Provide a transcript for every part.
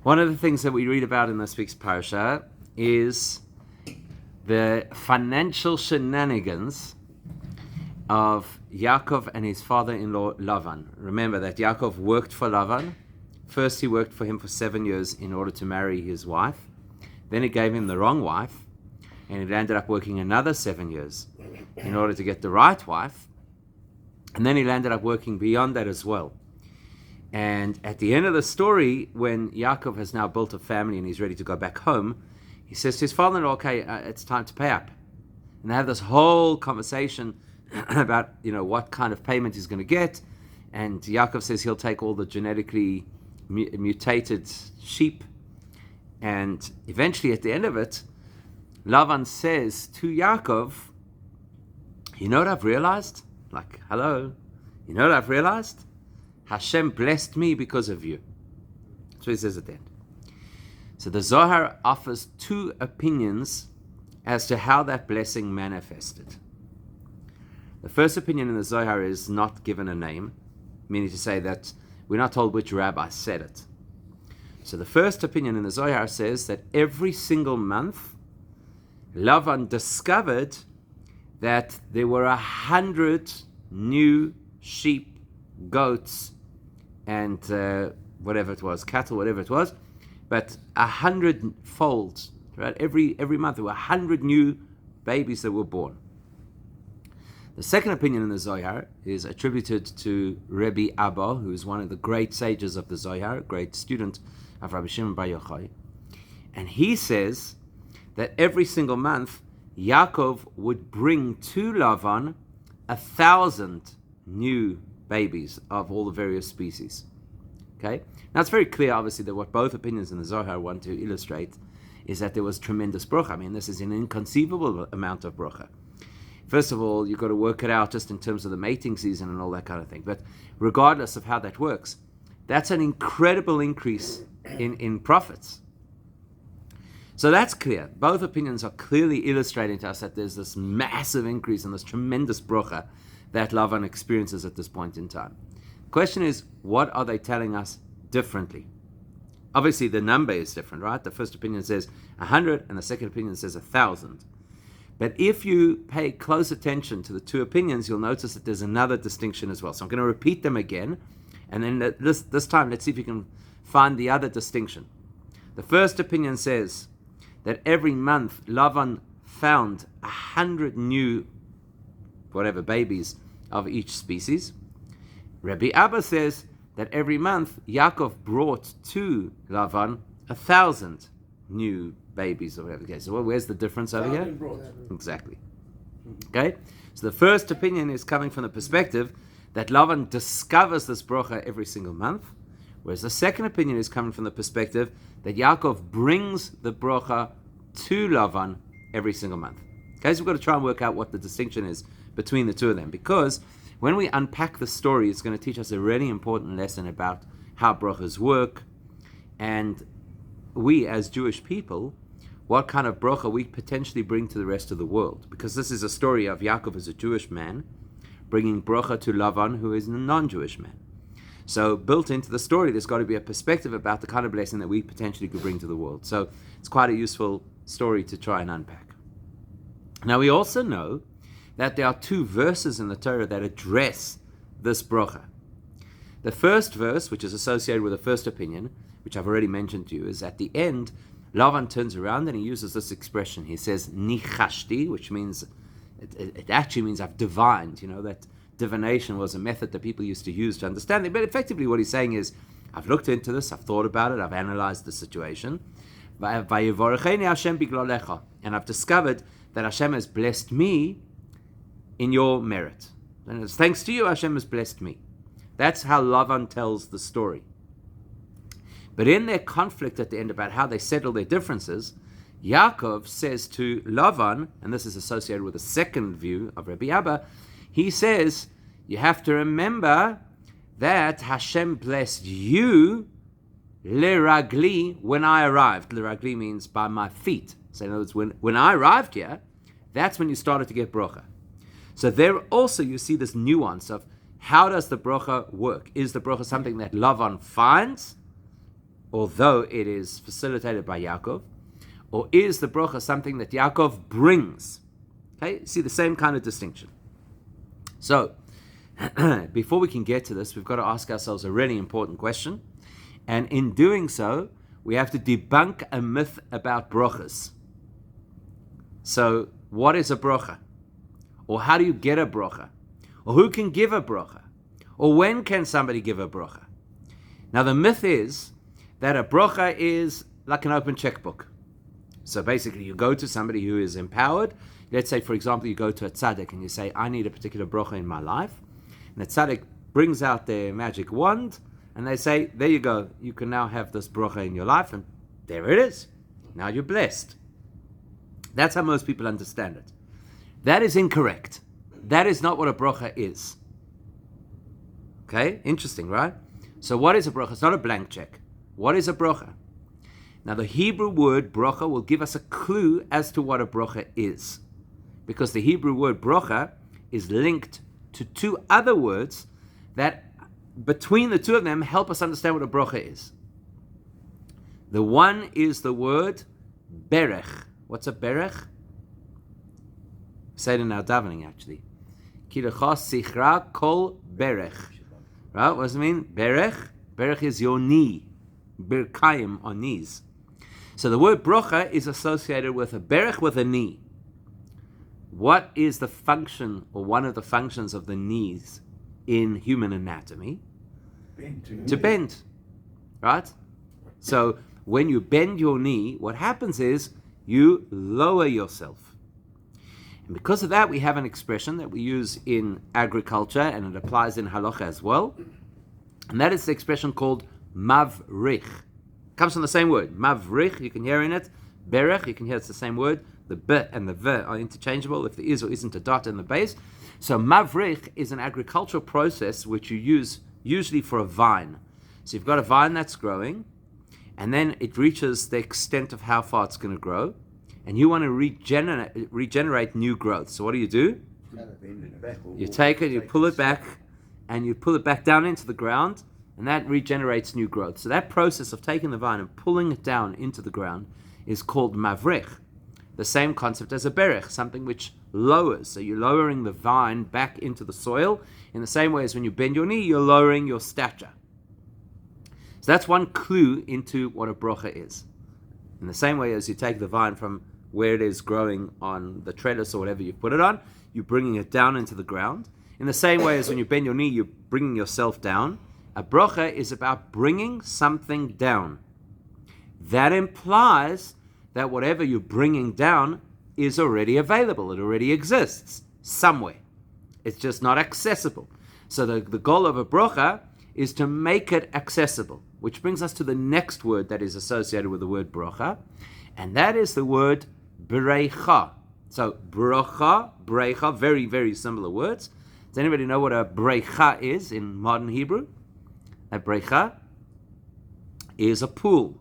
One of the things that we read about in this week's parasha is the financial shenanigans of Yaakov and his father-in-law Lavan. Remember that Yaakov worked for Lavan. First he worked for him for 7 years in order to marry his wife. Then he gave him the wrong wife, and he ended up working another 7 years in order to get the right wife. And then he ended up working beyond that as well. And at the end of the story, when Yaakov has now built a family and he's ready to go back home, he says to his father-in-law, okay, it's time to pay up. And they have this whole conversation about, what kind of payment he's going to get. And Yaakov says he'll take all the genetically mutated sheep. And eventually, at the end of it, Lavan says to Yaakov, you know what I've realized? Like, hello, you know what I've realized? Hashem blessed me because of you. That's what he says at the end. So the Zohar offers two opinions as to how that blessing manifested. The first opinion in the Zohar is not given a name, meaning to say that we're not told which rabbi said it. So the first opinion in the Zohar says that every single month, Lavan discovered that there were 100 new sheep, goats, and whatever it was, cattle, whatever it was, but 100 folds, right? Every month there were 100 new babies that were born. The second opinion in the Zohar is attributed to Rebbe Abba, who is one of the great sages of the Zohar, a great student of Rabbi Shimon Bar Yochai. And he says that every single month, Yaakov would bring to Lavan 1,000 new babies of all the various species. Okay? Now it's very clear, obviously, that what both opinions in the Zohar want to illustrate is that there was tremendous bracha. I mean, this is an inconceivable amount of bracha. First of all, you've got to work it out just in terms of the mating season and all that kind of thing. But regardless of how that works, that's an incredible increase in profits. So that's clear. Both opinions are clearly illustrating to us that there's this massive increase and this tremendous bracha that Lavan experiences at this point in time. The question is, what are they telling us differently? Obviously, the number is different, right? The first opinion says 100 and the second opinion says 1,000. But if you pay close attention to the two opinions, you'll notice that there's another distinction as well. So I'm going to repeat them again, and then this time, let's see if you can find the other distinction. The first opinion says that every month Lavan found 100 new babies of each species. Rabbi Abba says that every month Yaakov brought to Lavan 1,000 new babies or whatever. Okay, so where's the difference over here? Exactly. Okay, so the first opinion is coming from the perspective that Lavan discovers this bracha every single month, whereas the second opinion is coming from the perspective that Yaakov brings the bracha to Lavan every single month. Okay, so we've got to try and work out what the distinction is between the two of them, because when we unpack the story, it's going to teach us a really important lesson about how brachas work, and we as Jewish people, what kind of bracha we potentially bring to the rest of the world. Because this is a story of Yaakov as a Jewish man bringing bracha to Lavan, who is a non-Jewish man. So built into the story, there's got to be a perspective about the kind of blessing that we potentially could bring to the world. So it's quite a useful story to try and unpack. Now we also know that there are two verses in the Torah that address this bracha. The first verse, which is associated with the first opinion, which I've already mentioned to you, is at the end, Lavan turns around and he uses this expression. He says, nichashti, which means, it actually means I've divined. That divination was a method that people used to use to understand it. But effectively what he's saying is, I've looked into this, I've thought about it, I've analyzed the situation. And I've discovered that Hashem has blessed me in your merit. And it's thanks to you, Hashem has blessed me. That's how Lavan tells the story. But in their conflict at the end about how they settle their differences, Yaakov says to Lavan, and this is associated with the second view of Rabbi Abba, he says, you have to remember that Hashem blessed you leragli when I arrived. Leragli means by my feet. So in other words, when I arrived here, that's when you started to get bracha. So there also you see this nuance of how does the bracha work? Is the bracha something that Lavan finds? although it is facilitated by Yaakov? Or is the bracha something that Yaakov brings? Okay, see the same kind of distinction. So, before we can get to this, we've got to ask ourselves a really important question. And in doing so, we have to debunk a myth about brachas. So, what is a bracha? Or how do you get a bracha? Or who can give a bracha? Or when can somebody give a bracha? Now, the myth is that a bracha is like an open checkbook. So basically, you go to somebody who is empowered. Let's say, for example, you go to a tzaddik and you say, I need a particular bracha in my life. And the tzaddik brings out their magic wand and they say, there you go. You can now have this bracha in your life. And there it is. Now you're blessed. That's how most people understand it. That is incorrect. That is not what a bracha is. Okay? Interesting, right? So what is a bracha? It's not a blank check. What is a bracha? Now, the Hebrew word bracha will give us a clue as to what a bracha is. Because the Hebrew word bracha is linked to two other words that, between the two of them, help us understand what a bracha is. The one is the word berech. What's a berech? Say it in our davening, actually. Ki lecha sichra kol berech. Right? What does it mean? Berech. Berech is your knee. Birkayim on knees. So the word bracha is associated with a berech, with a knee. What is the function, or one of the functions of the knees in human anatomy? To bend. Right? So when you bend your knee, what happens is you lower yourself. And because of that, we have an expression that we use in agriculture, and it applies in halacha as well. And that is the expression called mavrich. Comes from the same word. Mavrich, you can hear in it. Berech, you can hear it's the same word. The b and the v are interchangeable if there is or isn't a dot in the base. So mavrich is an agricultural process which you use usually for a vine. So you've got a vine that's growing, and then it reaches the extent of how far it's going to grow, and you want to regenerate new growth. So what do? You take it, you pull it back, and you pull it back down into the ground, and that regenerates new growth. So that process of taking the vine and pulling it down into the ground is called mavrich. The same concept as a berech, something which lowers. So you're lowering the vine back into the soil in the same way as when you bend your knee, you're lowering your stature. So that's one clue into what a bracha is. In the same way as you take the vine from where it is growing on the trellis or whatever you put it on, you're bringing it down into the ground. In the same way as when you bend your knee, you're bringing yourself down. A bracha is about bringing something down. That implies that whatever you're bringing down is already available. It already exists somewhere. It's just not accessible. So the goal of a bracha is to make it accessible, which brings us to the next word that is associated with the word bracha, and that is the word breicha. So bracha, breicha, very, very similar words. Does anybody know what a breicha is in modern Hebrew? A breicha is a pool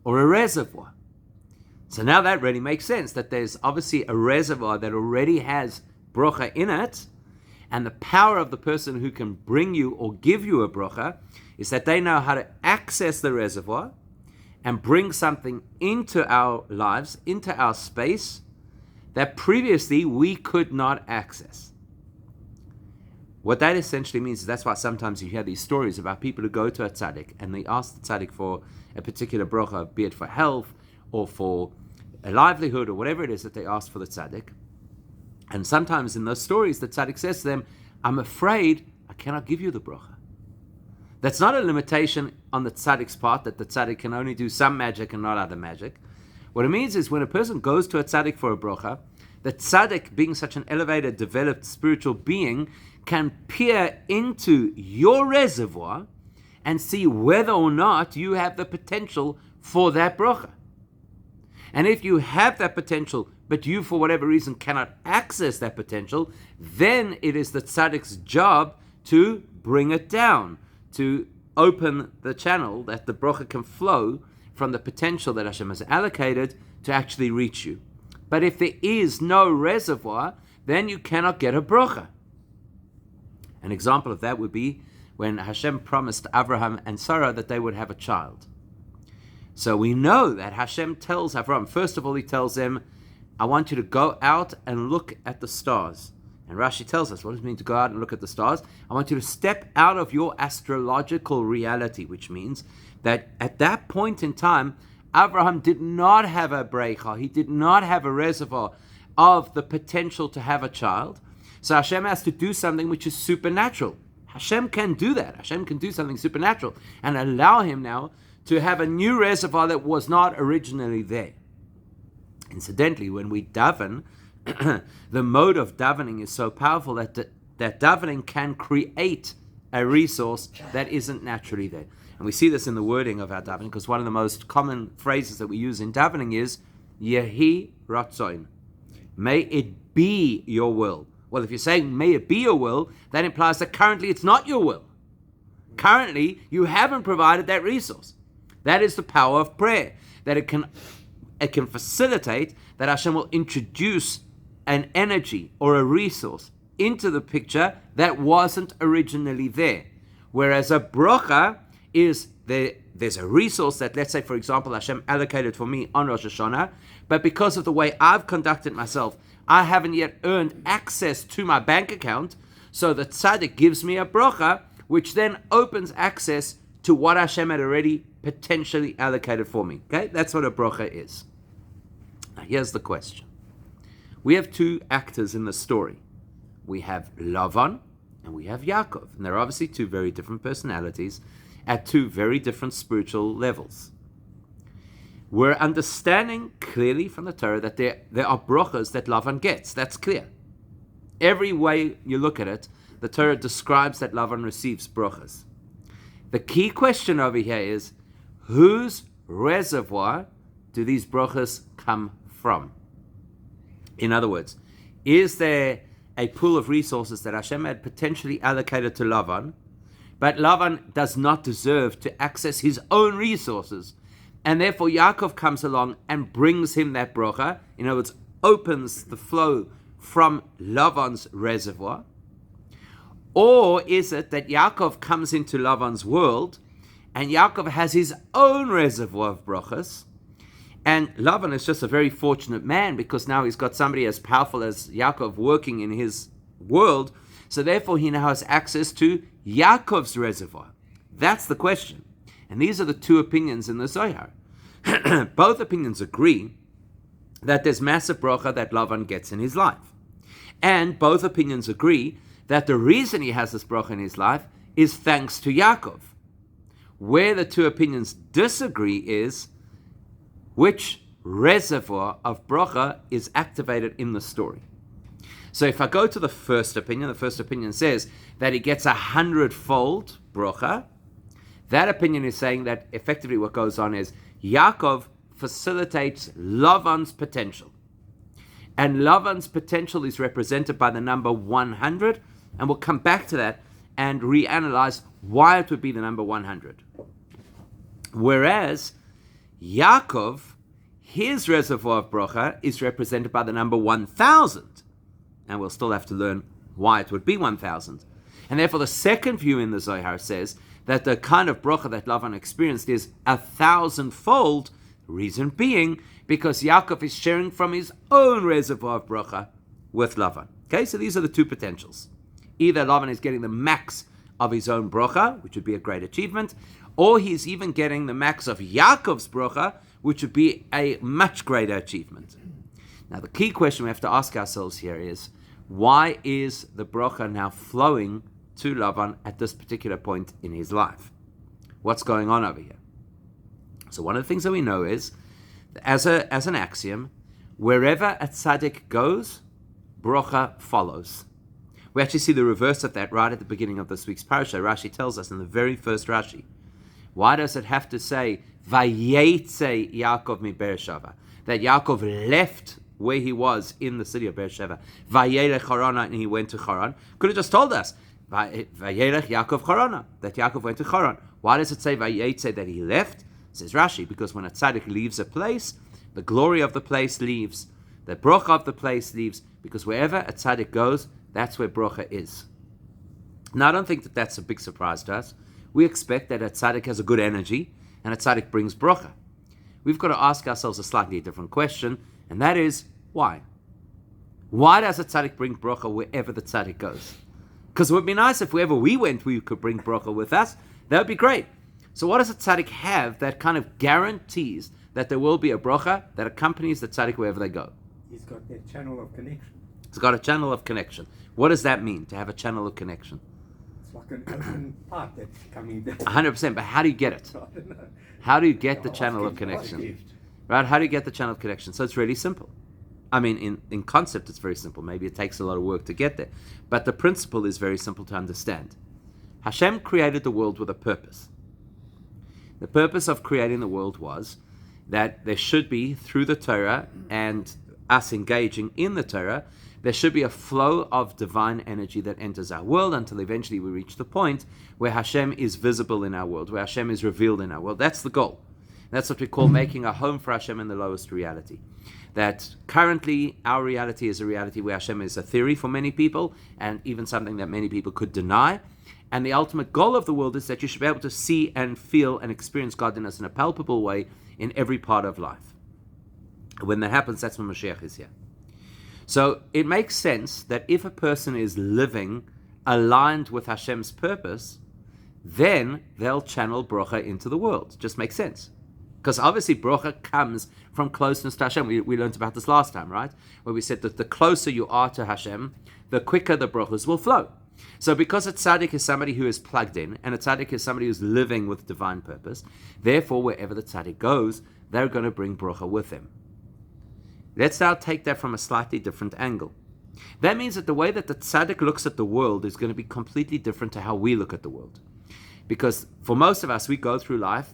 or a reservoir. So now that really makes sense, that there's obviously a reservoir that already has bracha in it, and the power of the person who can bring you or give you a bracha is that they know how to access the reservoir and bring something into our lives, into our space, that previously we could not access. What that essentially means is that's why sometimes you hear these stories about people who go to a tzaddik and they ask the tzaddik for a particular bracha, be it for health or for a livelihood or whatever it is that they ask for the tzaddik. And sometimes in those stories, the tzaddik says to them, I'm afraid I cannot give you the bracha. That's not a limitation on the tzaddik's part, that the tzaddik can only do some magic and not other magic. What it means is when a person goes to a tzaddik for a bracha, the tzaddik, being such an elevated, developed spiritual being, can peer into your reservoir and see whether or not you have the potential for that bracha. And if you have that potential, but you, for whatever reason, cannot access that potential, then it is the tzaddik's job to bring it down, to open the channel that the bracha can flow from the potential that Hashem has allocated to actually reach you. But if there is no reservoir, then you cannot get a bracha. An example of that would be when Hashem promised Abraham and Sarah that they would have a child. So we know that Hashem tells Avram, first of all, he tells him, I want you to go out and look at the stars. And Rashi tells us, what does it mean to go out and look at the stars? I want you to step out of your astrological reality, which means that at that point in time, Abraham did not have a brecha. He did not have a reservoir of the potential to have a child. So Hashem has to do something which is supernatural. Hashem can do that. Hashem can do something supernatural and allow him now to have a new reservoir that was not originally there. Incidentally, when we daven, the mode of davening is so powerful that davening can create a resource that isn't naturally there. And we see this in the wording of our davening, because one of the most common phrases that we use in davening is Yehi Ratzoin. May it be your will. Well, if you're saying may it be your will, that implies that currently it's not your will. Currently, you haven't provided that resource. That is the power of prayer, that it can facilitate that Hashem will introduce an energy or a resource into the picture that wasn't originally there. Whereas a brocha is there's a resource that, let's say, for example, Hashem allocated for me on Rosh Hashanah, but because of the way I've conducted myself, I haven't yet earned access to my bank account, so the tzaddik gives me a brocha, which then opens access to what Hashem had already potentially allocated for me. Okay, that's what a brocha is. Now, here's the question. We have two actors in the story. We have Lavan and we have Yaakov. And they're obviously two very different personalities at two very different spiritual levels. We're understanding clearly from the Torah that there are brochas that Lavan gets. That's clear. Every way you look at it, the Torah describes that Lavan receives brochas. The key question over here is, whose reservoir do these brochas come from? In other words, is there a pool of resources that Hashem had potentially allocated to Lavan, but Lavan does not deserve to access his own resources, and therefore Yaakov comes along and brings him that brocha, in other words, opens the flow from Lavan's reservoir? Or is it that Yaakov comes into Lavan's world, and Yaakov has his own reservoir of brochas, and Lavan is just a very fortunate man because now he's got somebody as powerful as Yaakov working in his world, so therefore he now has access to Yaakov's reservoir. That's the question. And these are the two opinions in the Zohar. Both opinions agree that there's massive bracha that Lavan gets in his life. And both opinions agree that the reason he has this bracha in his life is thanks to Yaakov. Where the two opinions disagree is which reservoir of bracha is activated in the story. So if I go to the first opinion says that he gets 100-fold bracha. That opinion is saying that effectively what goes on is Yaakov facilitates Lavan's potential. And Lavan's potential is represented by the number 100, and we'll come back to that and reanalyze why it would be the number 100. Whereas Yaakov, his reservoir of bracha is represented by the number 1,000. And we'll still have to learn why it would be 1,000. And therefore the second view in the Zohar says that the kind of bracha that Lavan experienced is 1,000-fold, reason being because Yaakov is sharing from his own reservoir of bracha with Lavan. Okay, so these are the two potentials. Either Lavan is getting the max of his own bracha, which would be a great achievement, or he's even getting the max of Yaakov's bracha, which would be a much greater achievement. Now, the key question we have to ask ourselves here is, why is the bracha now flowing to Lavan at this particular point in his life? What's going on over here? So one of the things that we know is, as an axiom, wherever a tzaddik goes, bracha follows. We actually see the reverse of that right at the beginning of this week's parasha. Rashi tells us in the very first Rashi. Why does it have to say, Vayetze Yaakov mi Beersheva? That Yaakov left where he was in the city of Beersheva. Vayelech Harana, and he went to Haran. Could have just told us, Vayelech Yaakov Harana, that Yaakov went to Haran. Why does it say Vayetze that he left? Says Rashi, because when a tzaddik leaves a place, the glory of the place leaves, the brocha of the place leaves, because wherever a tzaddik goes, that's where brocha is. Now, I don't think that that's a big surprise to us. We expect that a tzaddik has a good energy, and a tzaddik brings brocha. we've got to ask ourselves a slightly different question, and that is, why? Why does a tzaddik bring bracha wherever the tzaddik goes? Because it would be nice if wherever we went, we could bring bracha with us. That would be great. So what does a tzaddik have that kind of guarantees that there will be a bracha that accompanies the tzaddik wherever they go? He's got that channel of connection. He's got a channel of connection. What does that mean, to have a channel of connection? It's like an open pipe that's coming down. 100%, but how do you get it? I don't know. How do you get the channel of connection? Right? How do you get the channel of connection? So it's really simple. I mean, in concept, it's very simple. Maybe it takes a lot of work to get there. But the principle is very simple to understand. Hashem created the world with a purpose. The purpose of creating the world was that there should be, through the Torah and us engaging in the Torah, there should be a flow of divine energy that enters our world until eventually we reach the point where Hashem is visible in our world, where Hashem is revealed in our world. That's the goal. That's what we call making a home for Hashem in the lowest reality. That currently our reality is a reality where Hashem is a theory for many people, and even something that many people could deny. And the ultimate goal of the world is that you should be able to see and feel and experience godliness in a palpable way in every part of life. When that happens, that's when Mashiach is here. So it makes sense that if a person is living aligned with Hashem's purpose, then they'll channel bracha into the world. Just makes sense. Because obviously bracha comes from closeness to Hashem. We learned about this last time, right? Where we said that the closer you are to Hashem, the quicker the brachas will flow. So because a tzaddik is somebody who is plugged in, and a tzaddik is somebody who's living with divine purpose, therefore wherever the tzaddik goes, they're going to bring bracha with them. Let's now take that from a slightly different angle. That means that the way that the tzaddik looks at the world is going to be completely different to how we look at the world. Because for most of us, we go through life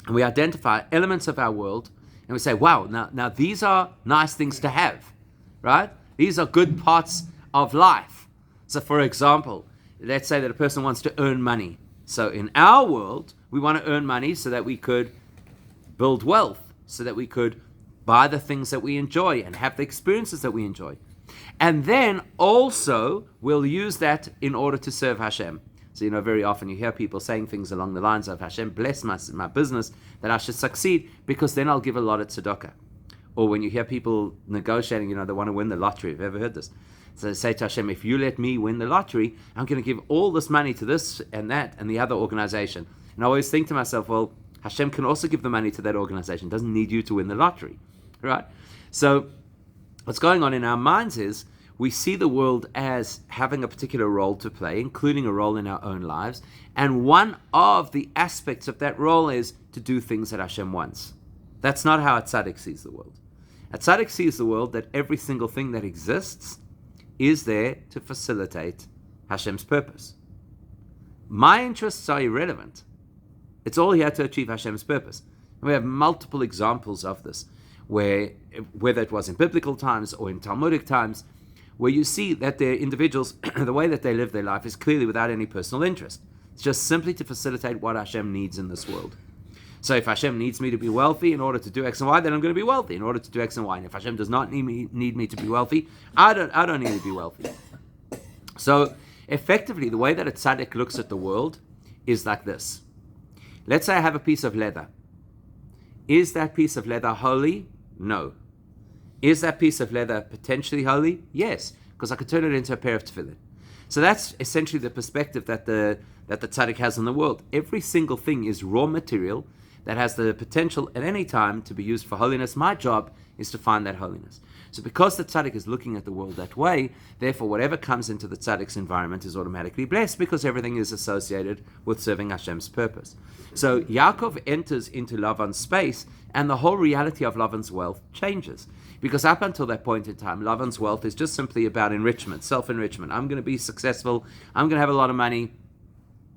and we identify elements of our world and we say, wow, now these are nice things to have, right? These are good parts of life. So for example, let's say that a person wants to earn money. So in our world, we want to earn money so that we could build wealth, so that we could buy the things that we enjoy and have the experiences that we enjoy. And then also we'll use that in order to serve Hashem. So, very often you hear people saying things along the lines of, Hashem, bless my business, that I should succeed, because then I'll give a lot of tzedakah. Or when you hear people negotiating, they want to win the lottery. Have you ever heard this? So they say to Hashem, if you let me win the lottery, I'm going to give all this money to this and that and the other organization. And I always think to myself, well, Hashem can also give the money to that organization. Doesn't need you to win the lottery, right? So what's going on in our minds is we see the world as having a particular role to play, including a role in our own lives. And one of the aspects of that role is to do things that Hashem wants. That's not how a tzaddik sees the world. A tzaddik sees the world that every single thing that exists is there to facilitate Hashem's purpose. My interests are irrelevant. It's all here to achieve Hashem's purpose. And we have multiple examples of this, where, whether it was in biblical times or in Talmudic times, where you see that the individuals, the way that they live their life is clearly without any personal interest. It's just simply to facilitate what Hashem needs in this world. So if Hashem needs me to be wealthy in order to do X and Y, then I'm going to be wealthy in order to do X and Y. And if Hashem does not need me to be wealthy, I don't need to be wealthy. So effectively, the way that a tzaddik looks at the world is like this. Let's say I have a piece of leather. Is that piece of leather holy? No. Is that piece of leather potentially holy? Yes, because I could turn it into a pair of tefillin. So that's essentially the perspective that the tzaddik has on the world. Every single thing is raw material that has the potential at any time to be used for holiness. My job is to find that holiness. So because the tzaddik is looking at the world that way, therefore whatever comes into the tzaddik's environment is automatically blessed, because everything is associated with serving Hashem's purpose. So Yaakov enters into Lavan's space, and the whole reality of Lavan's wealth changes. Because up until that point in time, Lavan's wealth is just simply about enrichment, self-enrichment. I'm going to be successful. I'm going to have a lot of money.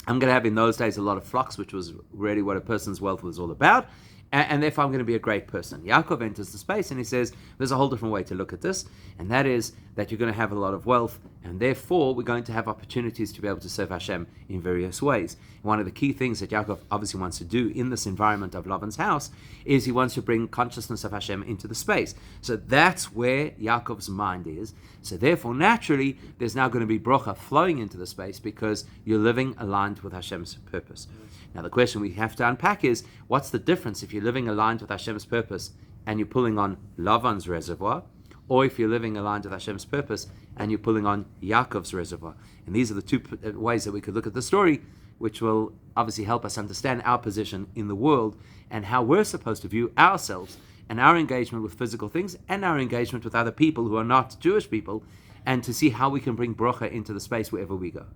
I'm going to have, in those days, a lot of flocks, which was really what a person's wealth was all about. And therefore, I'm going to be a great person. Yaakov enters the space and he says, there's a whole different way to look at this. And that is that you're going to have a lot of wealth. And therefore, we're going to have opportunities to be able to serve Hashem in various ways. One of the key things that Yaakov obviously wants to do in this environment of Lavan's house is he wants to bring consciousness of Hashem into the space. So that's where Yaakov's mind is. So therefore, naturally, there's now going to be bracha flowing into the space because you're living aligned with Hashem's purpose. Now the question we have to unpack is, what's the difference if you're living aligned with Hashem's purpose and you're pulling on Lavan's reservoir, or if you're living aligned with Hashem's purpose and you're pulling on Yaakov's reservoir? And these are the two ways that we could look at the story, which will obviously help us understand our position in the world and how we're supposed to view ourselves and our engagement with physical things and our engagement with other people who are not Jewish people, and to see how we can bring bracha into the space wherever we go.